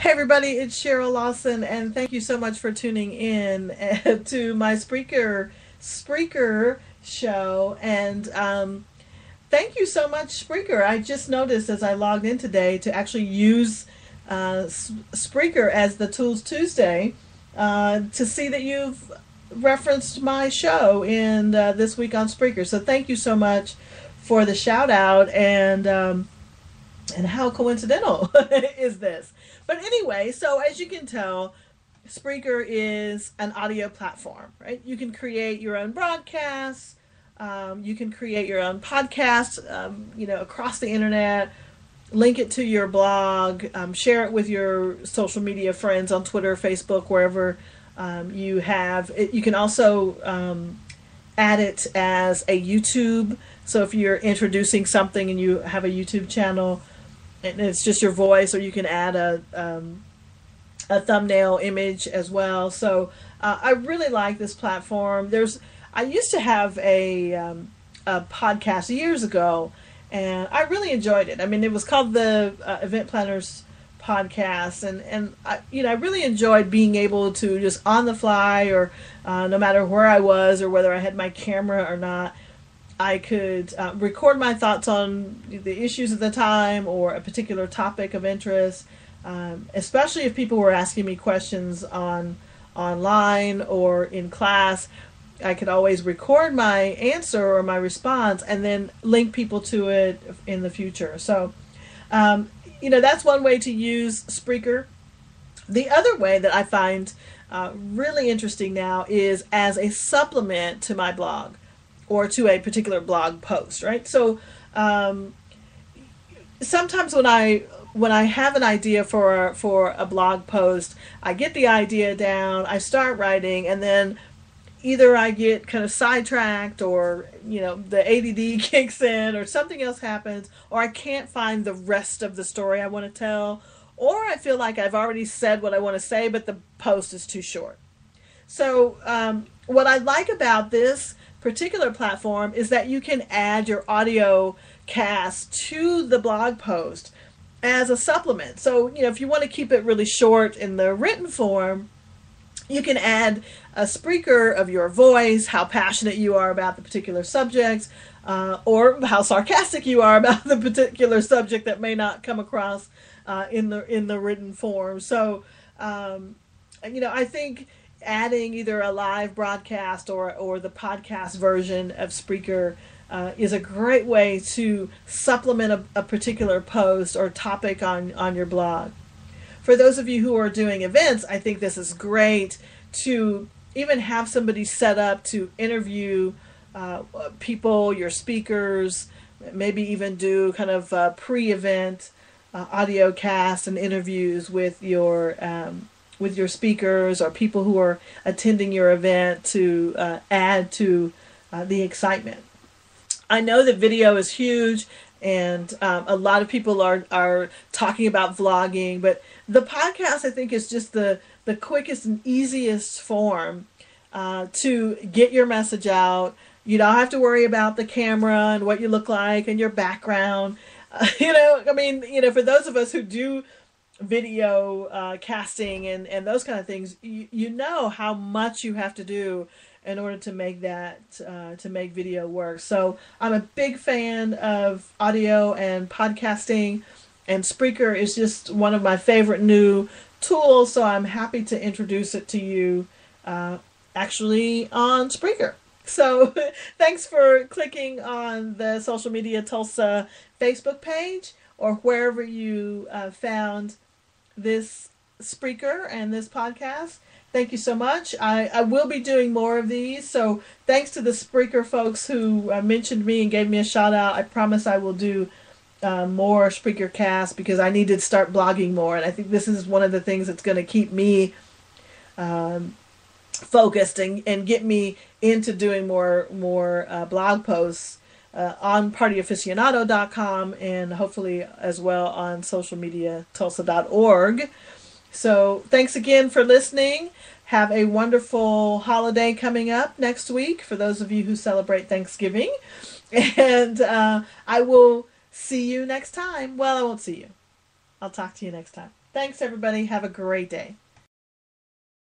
Hey everybody, it's Cheryl Lawson, and thank you so much for tuning in to my Spreaker show. And thank you so much, Spreaker. I just noticed as I logged in today to actually use Spreaker as the Tools Tuesday to see that you've referenced my show in this week on Spreaker. So thank you so much for the shout out and how coincidental is this? But anyway, so as you can tell, Spreaker is an audio platform, right? You can create your own broadcasts, you can create your own podcast, across the internet, link it to your blog, share it with your social media friends on Twitter, Facebook, wherever you have it. You can also add it as a YouTube. So if you're introducing something and you have a YouTube channel, and it's just your voice, or you can add a thumbnail image as well. So I really like this platform. I used to have a podcast years ago, and I really enjoyed it. I mean, it was called the Event Planners Podcast, and I really enjoyed being able to just on the fly, or no matter where I was or whether I had my camera or not, I could record my thoughts on the issues at the time or a particular topic of interest, especially if people were asking me questions online or in class. I could always record my answer or my response and then link people to it in the future. So, that's one way to use Spreaker. The other way that I find really interesting now is as a supplement to my blog, or to a particular blog post, right? So sometimes when I have an idea for a blog post, I get the idea down, I start writing, and then either I get kind of sidetracked, or the ADD kicks in, or something else happens, or I can't find the rest of the story I want to tell, or I feel like I've already said what I want to say, but the post is too short. So what I like about this particular platform is that you can add your audio cast to the blog post as a supplement. So, if you want to keep it really short in the written form, you can add a Spreaker of your voice, how passionate you are about the particular subject, or how sarcastic you are about the particular subject that may not come across in the written form. So, I think adding either a live broadcast or the podcast version of Spreaker is a great way to supplement a particular post or topic on your blog. For those of you who are doing events, I think this is great to even have somebody set up to interview people, your speakers, maybe even do kind of pre-event audio cast and interviews with your speakers or people who are attending your event to add to the excitement. I know that video is huge, and a lot of people are talking about vlogging, but the podcast, I think, is just the quickest and easiest form to get your message out. You don't have to worry about the camera and what you look like and your background. For those of us who do video casting and those kind of things, you know how much you have to do in order to make make video work. So I'm a big fan of audio and podcasting, and Spreaker is just one of my favorite new tools, so I'm happy to introduce it to you actually on Spreaker. So thanks for clicking on the Social Media Tulsa Facebook page, or wherever you found this Spreaker and this podcast. Thank you so much. I will be doing more of these, so thanks to the Spreaker folks who mentioned me and gave me a shout out. I promise I will do more Spreaker casts, because I need to start blogging more, and I think this is one of the things that's going to keep me focused and get me into doing more blog posts on partyaficionado.com, and hopefully as well on socialmediatulsa.org. So thanks again for listening. Have a wonderful holiday coming up next week for those of you who celebrate Thanksgiving. And I will see you next time. Well, I won't see you. I'll talk to you next time. Thanks, everybody. Have a great day.